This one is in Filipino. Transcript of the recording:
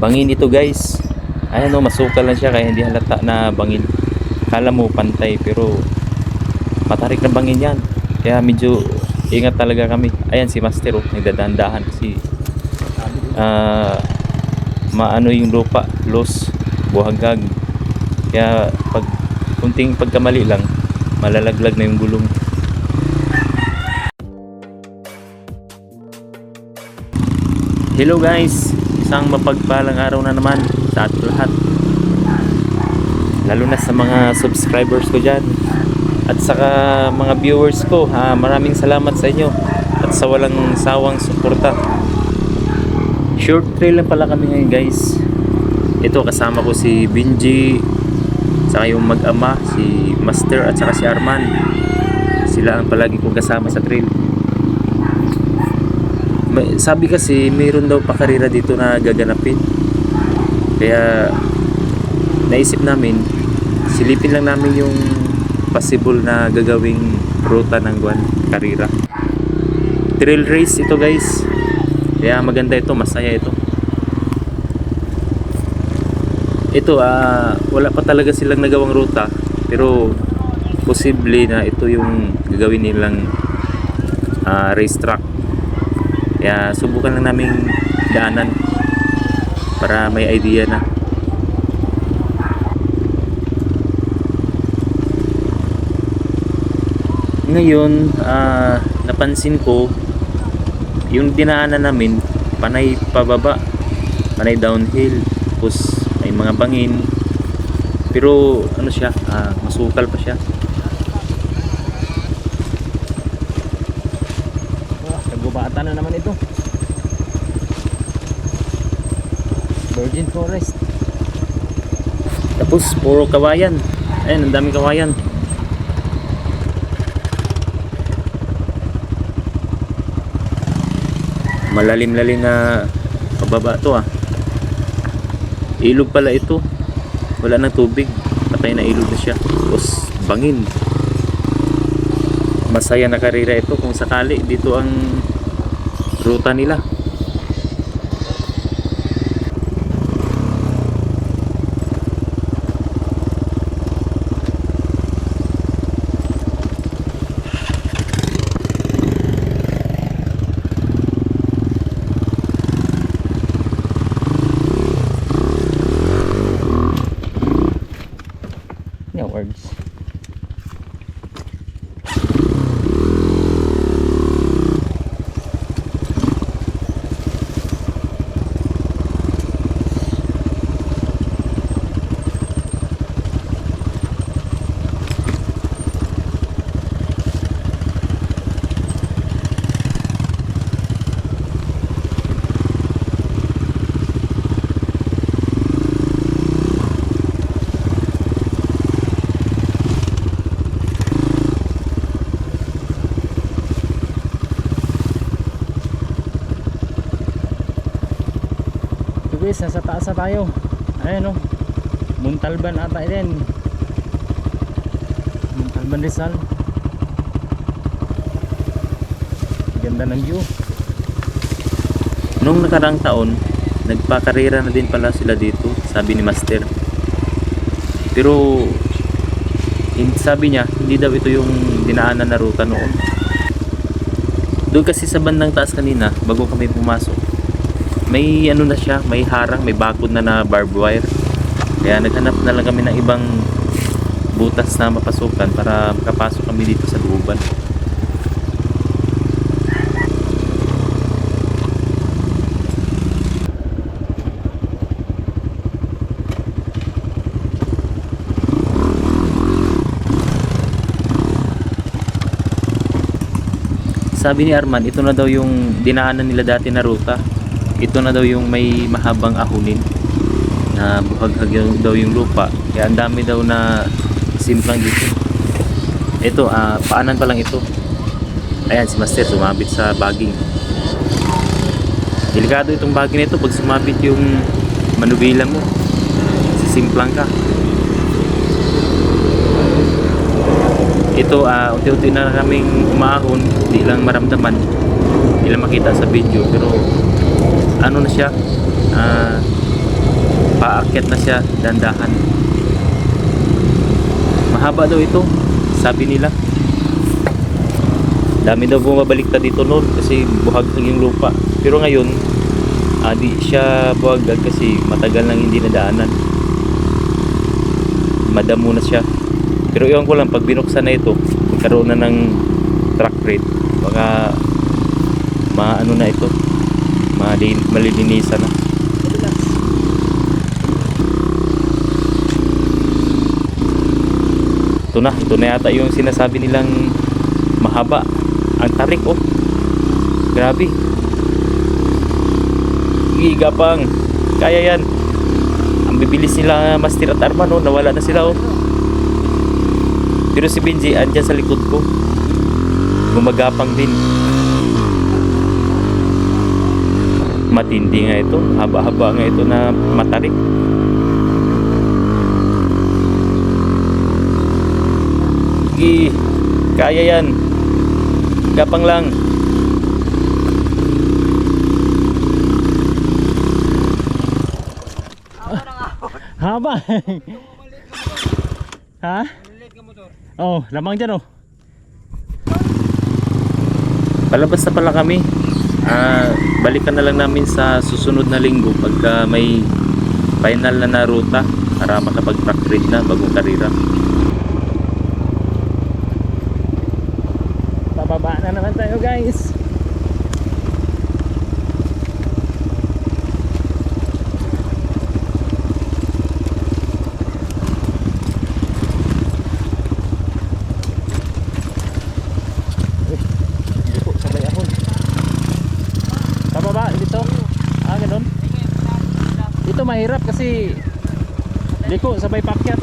Bangin ito guys. Ayan o, masukal lang siya kaya hindi halata na bangin. Kala mo pantay pero matarik na bangin yan. Kaya medyo ingat talaga kami. Ayan si Master oh, nagdadandahan kasi maano yung lupa, los, buhagag. Kaya pag kunting pagkamali lang, malalaglag na yung gulong. Hello guys, isang mapagpalang araw na naman sa ating lahat, lalo na sa mga subscribers ko dyan at saka mga viewers ko. Maraming salamat sa inyo at sa walang sawang suporta. Short trail lang pala kami ngayon guys. Ito kasama ko si Benji, saka yung mag-ama si Master at saka si Arman. Sila ang palagi kong kasama sa trail. Sabi kasi mayroon daw pa karera dito na gaganapin, kaya naisip namin silipin lang namin yung possible na gagawing ruta ng karera. Trail race ito guys, kaya maganda ito, masaya ito. Ito wala pa talaga silang nagawang ruta, pero posible na ito yung gagawin nilang race track. Kaya subukan lang namin daanan para may idea na. Ngayon napansin ko yung dinaanan namin panay pababa, panay downhill, tapos may mga bangin, pero ano siya, masukal pa siya. Bata na naman ito. Virgin Forest. Tapos puro kawayan. Ayun, ang daming kawayan. Malalim-lalim na pababa to Ilog pala ito. Wala nang tubig. Patay na ilog na siya. Tapos bangin. Masaya na karera ito kung sakali dito ang ruta nila. Yeah, words. Guys, nasa taas na tayo. Ayan Montalban ata din. Montalban Rizal. Ganda ng view. Nung nakarang taon, nagpakarera na din pala sila dito, sabi ni Master. Pero sabi niya, hindi daw ito yung dinaanan na ruta noon. Doon kasi sa bandang taas kanina, bago kami pumasok, may na siya, may harang, may bakod na barbed wire. Kaya naghanap na lang kami ng ibang butas na mapasukan para makapasok kami dito sa looban. Sabi ni Arman, ito na daw yung dinaanan nila dati na ruta. Ito na daw yung may mahabang ahunin na buhaghag daw yung lupa, kaya ang dami daw na simplang dito. Ito paanan pa lang ito. Ayan si Master sumabit sa baging. Delikado itong baging nito, pag sumabit yung manubila mo, sisimplang ka. Ito unti-unti na kaming umahon, hindi lang maramdaman, hindi lang makita sa video, pero ano na siya, aakyat na siya dandahan. Mahaba daw ito, sabi nila. Dami daw bumabaliktad dito noon kasi buhaghag yung lupa. Pero ngayon, di siya buhaghag kasi matagal nang hindi nadaanan. Madamo na siya. Pero iwan ko lang, pag binuksan na ito, magkaroon na ng track rate, baka maano na ito, malilinisan na. Ito na yata yung sinasabi nilang mahaba ang tarik. Oh, grabe. Gigapang, kaya yan. Ang bibilis nila Master at Arman, oh, nawala na sila. Oh, pero si Benji andyan sa likod ko, gumagapang din. Matindi nga ito, haba-haba nga ito na matarik. Kaya yan, gapang lang. Haba. Ha? Oh, lamang dyan oh. Palabas na pala kami. Balikan na lang namin sa susunod na linggo pagka may final na ruta para makapag-track ride na bagong karera. Pababa na naman tayo, guys. Ganun. Ito mahirap kasi liko sabay pakyat.